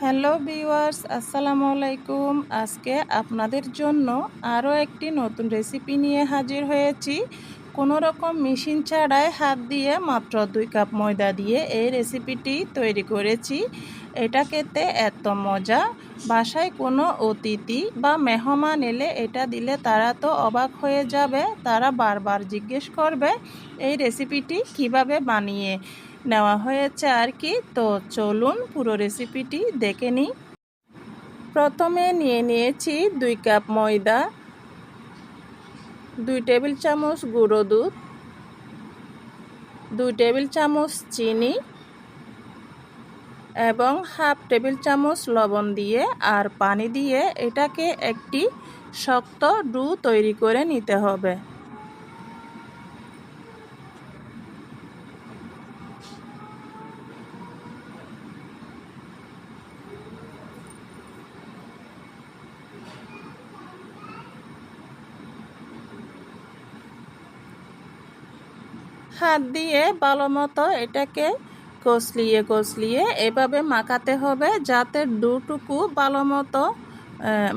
Hello viewers, আসসালামু আলাইকুম। আজকে আপনাদের জন্য আরও একটি নতুন রেসিপি নিয়ে হাজির হয়েছি। কোনো রকম মেশিন ছাড়াই হাত দিয়ে মাত্র 2 কাপ ময়দা দিয়ে এই রেসিপিটি তৈরি করেছি। এটা খেতে এত মজা, বাসায় কোনো অতিথি বা মেহমান এলে এটা দিলে তারা তো অবাক হয়ে যাবে। তারা বারবার জিজ্ঞেস করবে এই রেসিপিটি কিভাবে বানিয়ে নেওয়া হয়েছে আর কি। তো চলুন পুরো রেসিপিটি দেখে নিই। প্রথমে নিয়ে নিয়েছি 2 কাপ ময়দা, 2 টেবিল চামচ গুঁড়ো দুধ, 2 টেবিল চামচ চিনি এবং হাফ টেবিল চামচ লবণ দিয়ে আর পানি দিয়ে এটাকে একটি শক্ত ডো তৈরি করে নিতে হবে। হাত দিয়ে ভালো মতো এটাকে কষলিয়ে এভাবে মাখাতে হবে যাতে ডোটুকু ভালো মতো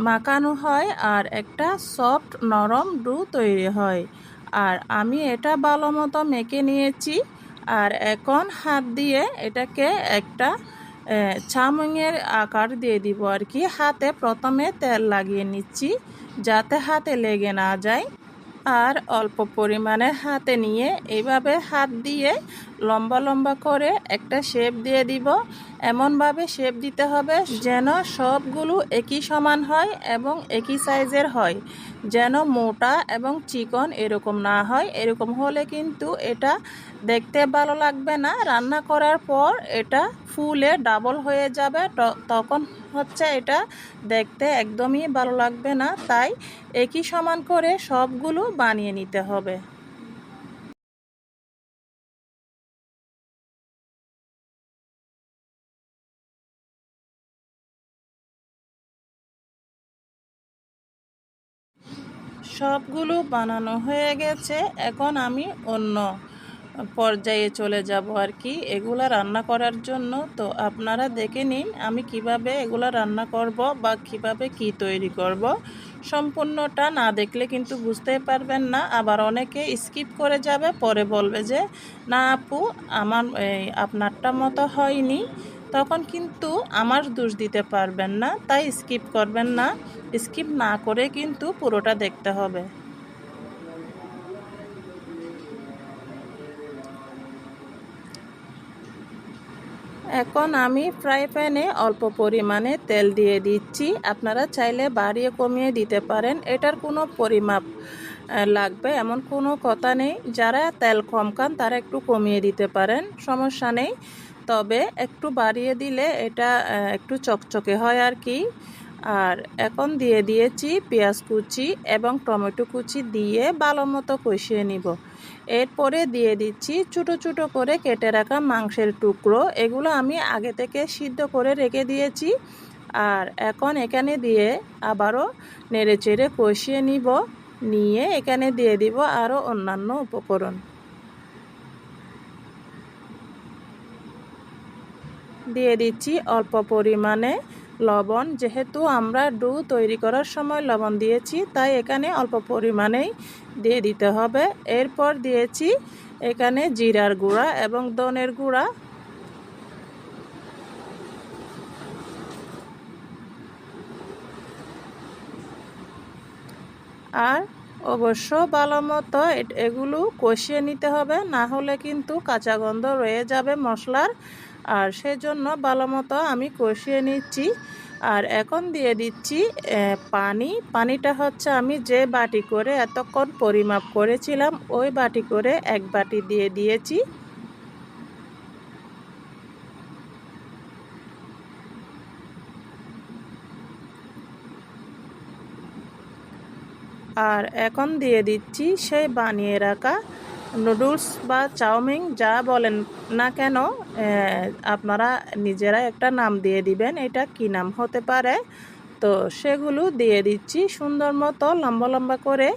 মাখানো হয় আর একটা সফট নরম ডো তৈরি হয়। আর আমি এটা ভালো মতো মেখে নিয়েছি। আর এখন হাত দিয়ে এটাকে একটা চাউমিনের আকার দিয়ে দিব আর কি। হাতে প্রথমে তেল লাগিয়ে নিচ্ছি যাতে হাতে লেগে না যায়। আর অল্প পরিমাণে হাতে নিয়ে এইভাবে হাত দিয়ে লম্বা লম্বা করে একটা শেপ দিয়ে দিব। এমনভাবে শেপ দিতে হবে যেন সবগুলো একই সমান হয় এবং একই সাইজের হয়, যেন মোটা এবং চিকন এরকম না হয়। এরকম হলে কিন্তু এটা দেখতে ভালো লাগবে না। রান্না করার পর এটা ফুলে ডাবল হয়ে যাবে, তখন হচ্ছে এটা দেখতে একদমই ভালো লাগবে না। তাই একই সমান করে সবগুলো বানিয়ে নিতে হবে। সবগুলো বানানো হয়ে গেছে। এখন আমি অন্য পর্যায়ে চলে যাব আর কি এগুলা রান্না করার জন্য। তো আপনারা দেখে নিন আমি কিভাবে এগুলা রান্না করব বা কিভাবে কি তৈরি করব। সম্পূর্ণটা না দেখলে কিন্তু বুঝতে পারবেন না। আবার অনেকে স্কিপ করে যাবে, পরে বলবে যে না আপু আমার আপনারটা মতো হয়নি। তখন কিন্তু আমার দোষ দিতে পারবেন না। তাই স্কিপ করবেন না। স্কিপ না করে কিন্তু পুরোটা দেখতে হবে। এখন আমি ফ্রাই প্যানে অল্প পরিমাণে তেল দিয়ে দিচ্ছি। আপনারা চাইলে বাড়িয়ে কমিয়ে দিতে পারেন। এটার কোনো পরিমাপ লাগবে এমন কোনো কথা নেই। যারা তেল কম খান তারা একটু কমিয়ে দিতে পারেন, সমস্যা নেই। তবে একটু বাড়িয়ে দিলে এটা একটু চকচকে হয় আর কি। আর এখন দিয়ে দিয়েছি পেঁয়াজ কুচি এবং টমেটো কুচি দিয়ে ভালো মতো কষিয়ে নিব। এরপরে দিয়ে দিচ্ছি ছোটো ছোটো করে কেটে রাখা মাংসের টুকরো। এগুলো আমি আগে থেকে সিদ্ধ করে রেখে দিয়েছি। আর এখন এখানে দিয়ে আবারও নেড়ে চেড়ে কষিয়ে নিয়ে এখানে দিয়ে দিব আরও অন্যান্য উপকরণ। দিয়ে দিচ্ছি অল্প পরিমাণে লবণ। যেহেতু আমরা ডো তৈরি করার সময় লবণ দিয়েছি তাই এখানে অল্প পরিমাণেই দিয়ে দিতে হবে। এরপর দিয়েছি এখানে জিরার গুঁড়া এবং ধনের গুঁড়া। আর অবশ্য ভালো মতো এগুলো কষিয়ে নিতে হবে, না হলে কিন্তু কাঁচা গন্ধ রয়ে যাবে মশলার। আর সেজন্য ভালো মতো আমি কষিয়ে নিচ্ছি। আর এখন দিয়ে দিচ্ছি পানিটা হচ্ছে আমি যে বাটি করে এতক্ষণ পরিমাপ করেছিলাম ওই বাটি করে 1 বাটি দিয়ে দিয়েছি। আর এখন দিয়ে দিচ্ছি সেই বানিয়ে রাখা নুডলস বা চাউমিন যা বলেন না কেন, আপনারা নিজেরা একটা নাম দিয়ে দিবেন এটা কি নাম হতে পারে। তো সেগুলো দিয়ে দিচ্ছি। সুন্দর মতো লম্বা লম্বা করে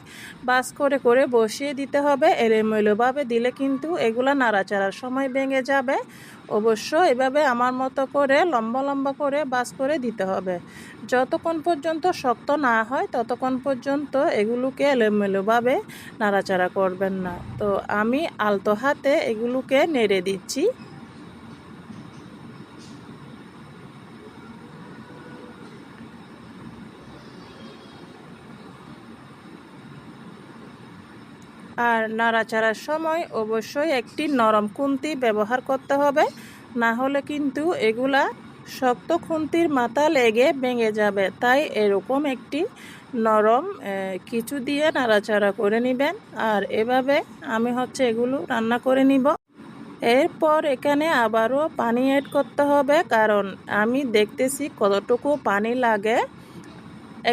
বাস করে করে বসিয়ে দিতে হবে। এলোমেলোভাবে দিলে কিন্তু এগুলা নাড়াচাড়ার সময় ভেঙে যাবে। অবশ্য এভাবে আমার মতো করে লম্বা লম্বা করে বাস করে দিতে হবে। যতক্ষণ পর্যন্ত শক্ত না হয় ততক্ষণ পর্যন্ত এগুলোকে এলোমেলোভাবে নাড়াচাড়া করবেন না। তো আমি আলতো হাতে এগুলোকে নেড়ে দিচ্ছি। আর নাড়াচাড়ার সময় অবশ্যই একটি নরম খুন্তি ব্যবহার করতে হবে, না হলে কিন্তু এগুলা শক্ত খুন্তির মাথা লেগে ভেঙে যাবে। তাই এরকম একটি নরম কিছু দিয়ে নাড়াচাড়া করে নেবেন। আর এভাবে আমি এগুলো রান্না করে নিব। এরপর এখানে আবারও পানি অ্যাড করতে হবে, কারণ আমি দেখতেছি কতটুকু পানি লাগে।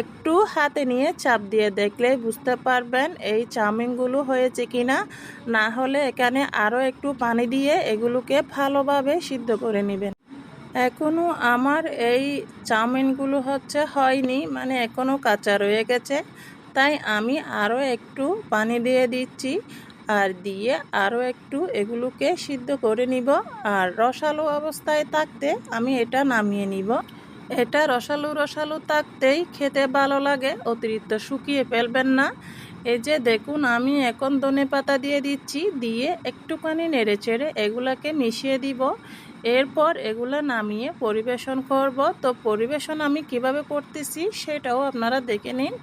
একটু হাতে নিয়ে চাপ দিয়ে দেখলেই বুঝতে পারবেন এই চাউমিনগুলো হয়েছে কিনা। না হলে এখানে আরও একটু পানি দিয়ে এগুলোকে ভালোভাবে সিদ্ধ করে নেবেন। এখনও আমার এই চাউমিনগুলো হয়নি, মানে এখনও কাঁচা রয়ে গেছে। তাই আমি আরও একটু পানি দিয়ে দিচ্ছি, আর দিয়ে আরও একটু এগুলোকে সিদ্ধ করে নিব। আর রসালো অবস্থায় থাকতে আমি এটা নামিয়ে নিব। এটা রসালো রসালো থাকতেই খেতে ভালো লাগে, অতিরিক্ত শুকিয়ে ফেলবেন না। এই যে দেখুন, আমি এখন ধনেপাতা দিয়ে দিচ্ছি, দিয়ে একটুখানি নেড়ে চেড়ে এগুলাকে মিশিয়ে দিব। এরপর এগুলা নামিয়ে পরিবেশন করব। তো পরিবেশন আমি কিভাবে করতেছি সেটাও আপনারা দেখে নিন।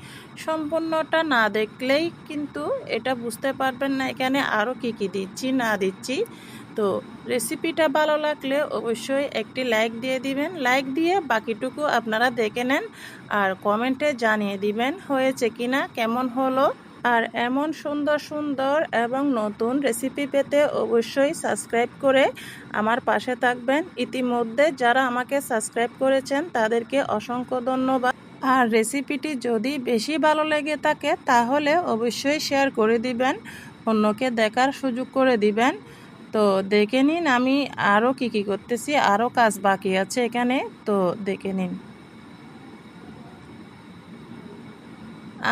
সম্পূর্ণটা না দেখলেই কিন্তু এটা বুঝতে পারবেন না এখানে আরও কি দিচ্ছি না দিচ্ছি। তো রেসিপিটা ভালো লাগলে অবশ্যই একটি লাইক দিয়ে দিবেন। লাইক দিয়ে বাকিটুকু আপনারা দেখে নেন আর কমেন্টে জানিয়ে দিবেন হয়েছে কিনা, কেমন হলো। আর এমন সুন্দর সুন্দর এবং নতুন রেসিপি পেতে অবশ্যই সাবস্ক্রাইব করে আমার পাশে থাকবেন। ইতিমধ্যে যারা আমাকে সাবস্ক্রাইব করেছেন তাদেরকে অসংখ্য ধন্যবাদ। আর রেসিপিটি যদি বেশি ভালো লেগে থাকে তাহলে অবশ্যই শেয়ার করে দিবেন, অন্যকে দেখার সুযোগ করে দিবেন। তো দেখে নিন আমি আরও কি করতেছি, আরও কাজ বাকি আছে এখানে, তো দেখে নিন।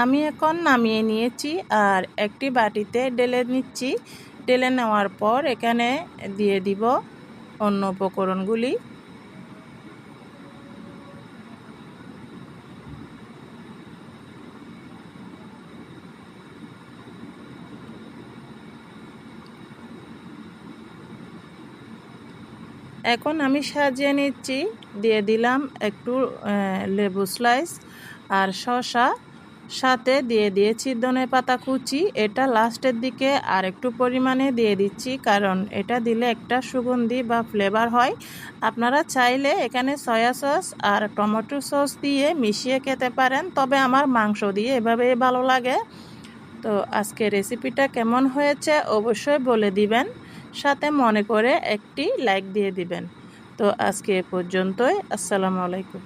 আমি এখন নামিয়ে নিয়েছি আর একটি বাটিতে ঢেলে নিচ্ছি। ঢেলে নেওয়ার পর এখানে দিয়ে দিব অন্য উপকরণগুলি। এখন আমি সাজিয়ে নিচ্ছি, দিয়ে দিলাম একটু লেবু স্লাইস আর শসা, সাথে দিয়ে দিয়েছি ধনেপাতা কুচি। এটা লাস্টের দিকে আর একটু পরিমাণে দিয়ে দিচ্ছি, কারণ এটা দিলে একটা সুগন্ধি বা ফ্লেভার হয়। আপনারা চাইলে এখানে সয়া সস আর টমেটো সস দিয়ে মিশিয়ে খেতে পারেন, তবে আমার মাংস দিয়ে এভাবেই ভালো লাগে। তো আজকে রেসিপিটা কেমন হয়েছে অবশ্যই বলে দিবেন, সাথে মনে করে একটি লাইক দিয়ে দিবেন। তো আজকে এ পর্যন্তই। আসসালামু আলাইকুম।